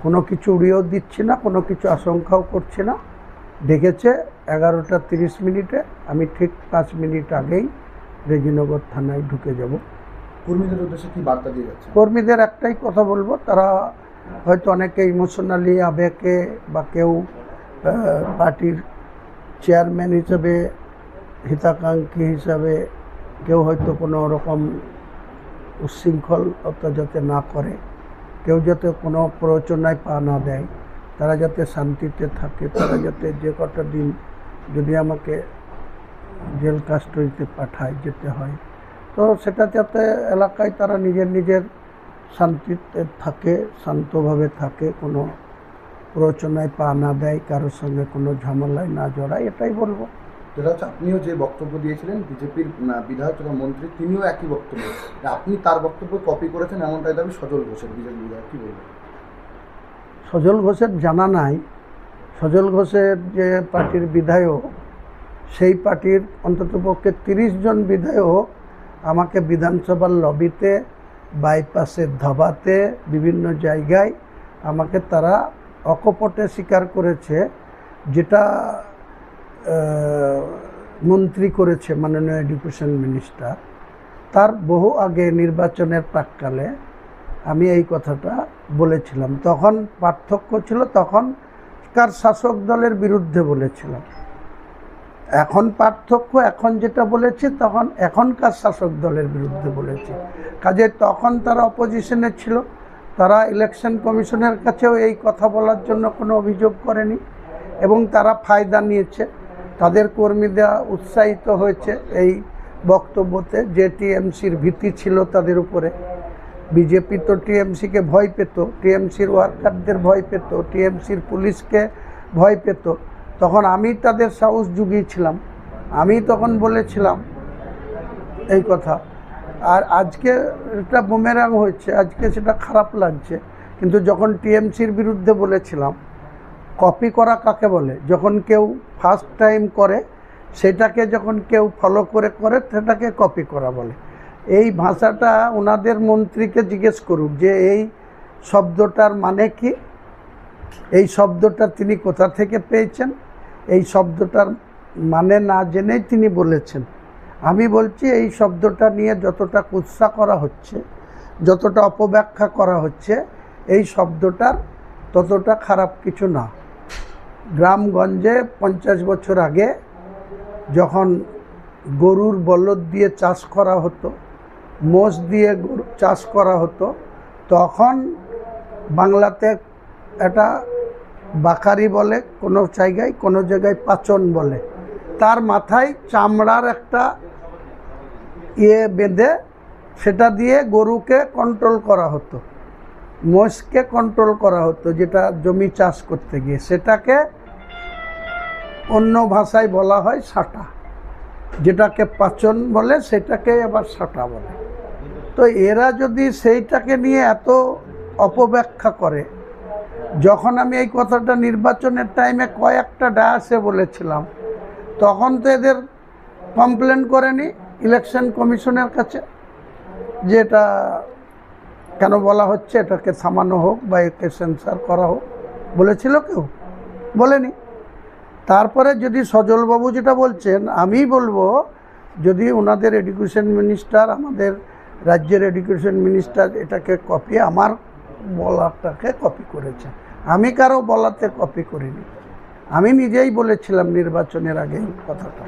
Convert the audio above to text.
কোনো কিছু উড়িয়েও দিচ্ছি না, কোনো কিছু আশঙ্কাও করছি না। ডেকেছে 11:30 আমি ঠিক 5 মিনিট আগেই রেজিনগর থানায় ঢুকে যাব। কর্মীদের উদ্দেশ্যে কি বার্তা দিয়ে যাচ্ছে? কর্মীদের একটাই কথা বলবো, তারা হয়তো অনেকে ইমোশনালি আবেগে বা কেউ পার্টির চেয়ারম্যান হিসাবে, হিতাকাঙ্ক্ষী হিসাবে কেউ হয়তো কোনো রকম উচ্ছৃঙ্খলতা যাতে না করে, কেউ যাতে কোনো প্ররোচনায় পা না দেয়, তারা যাতে শান্তিতে থাকে, তারা যাতে যে কটা দিন যদি আমাকে জেল কাস্টডিতে পাঠায় যেতে হয়, তো সেটা যাতে এলাকায় তারা নিজের শান্তিতে থাকে, শান্তভাবে থাকে, কোনো প্ররোচনায় পা না দেয়, কারোর সঙ্গে কোনো ঝামেলায় না জড়ায়, এটাই বলবো। যেটা হচ্ছে আপনিও যে বক্তব্য দিয়েছিলেন বিজেপির বিধায়ক তথা মন্ত্রী, তিনিও একই বক্তব্য, আপনি তার বক্তব্য কপি করেছেন এমনটাই দাবি সজল ঘোষের, বিজেপি বিধায়ক। কী বলবেন? সজল ঘোষের জানা নাই। সজল ঘোষের যে পার্টির বিধায়ক, সেই পার্টির অন্ততপক্ষে 30 জন বিধায়ক আমাকে বিধানসভার লবিতে, বাইপাসের ধাবাতে, বিভিন্ন জায়গায় আমাকে তারা অকপটে স্বীকার করেছে, যেটা মন্ত্রী করেছে, মাননীয় এডুকেশন মিনিস্টার। তার বহু আগে নির্বাচনের প্রাক্কালে আমি এই কথাটা বলেছিলাম। তখন পার্থক্য ছিল, তখনকার শাসক দলের বিরুদ্ধে বলেছিলাম। এখন পার্থক্য, এখন যেটা বলেছি তখন এখনকার শাসক দলের বিরুদ্ধে বলেছি। কাজে তখন তারা অপোজিশনে ছিল, তারা ইলেকশন কমিশনের কাছেও এই কথা বলার জন্য কোনো অভিযোগ করেনি এবং তারা ফায়দা নিয়েছে। তাদের কর্মীরা উৎসাহিত হয়েছে এই বক্তব্যতে, যে টিএমসির ভীতি ছিল তাদের উপরে। বিজেপি তো টিএমসিকে ভয় পেত, টিএমসির ওয়ার্কারদের ভয় পেত, টিএমসির পুলিশকে ভয় পেত। তখন আমি তাদের সাহস জুগিয়েছিলাম, আমি তখন বলেছিলাম এই কথা। আর আজকে এটা বুমেরাং হয়েছে, আজকে সেটা খারাপ লাগছে। কিন্তু যখন টিএমসির বিরুদ্ধে বলেছিলাম, কপি করা কাকে বলে? যখন কেউ ফার্স্ট টাইম করে সেটাকে যখন কেউ ফলো করে সেটাকে কপি করা বলে। এই ভাষাটা ওনাদের মন্ত্রীকে জিজ্ঞেস করুক যে এই শব্দটার মানে কি, এই শব্দটা তিনি কোথা থেকে পেয়েছেন। এই শব্দটার মানে না জেনেই তিনি বলেছেন। আমি বলছি এই শব্দটা নিয়ে যতটা কুৎসা করা হচ্ছে, যতটা অপব্যাখ্যা করা হচ্ছে, এই শব্দটার ততটা খারাপ কিছু না। গ্রামগঞ্জে 50 বছর আগে যখন গরুর বলদ দিয়ে চাষ করা হতো, মোষ দিয়ে গরু চাষ করা হতো, তখন বাংলাতে এটা বাকারি বলে, কোনো জায়গায় পাচন বলে। তার মাথায় চামড়ার একটা বেঁধে সেটা দিয়ে গরুকে কন্ট্রোল করা হতো, মোষকে কন্ট্রোল করা হতো, যেটা জমি চাষ করতে গিয়ে। সেটাকে অন্য ভাষায় বলা হয় সাটা, যেটাকে পাচন বলে সেটাকে আবার সাটা বলে। তো এরা যদি সেইটাকে নিয়ে এত অপব্যাখ্যা করে, যখন আমি এই কথাটা নির্বাচনের টাইমে কয়েকটা ডায়াসে বলেছিলাম, তখন তো এদের কমপ্লেন করেনি ইলেকশন কমিশনের কাছে যে এটা কেন বলা হচ্ছে, এটাকে থামানো হোক বা একে সেন্সার করা হোক, বলেছিল কেউ? বলেনি। তারপরে যদি সজলবাবু যেটা বলছেন, আমি বলবো যদি ওনাদের এডুকেশন মিনিস্টার, আমাদের রাজ্যের এডুকেশন মিনিস্টার এটাকে কপি, আমার বলাটাকে কপি করেছে, আমি কারো বলাতে কপি করিনি। আমি নিজেই বলেছিলাম নির্বাচনের আগে এই কথাটা।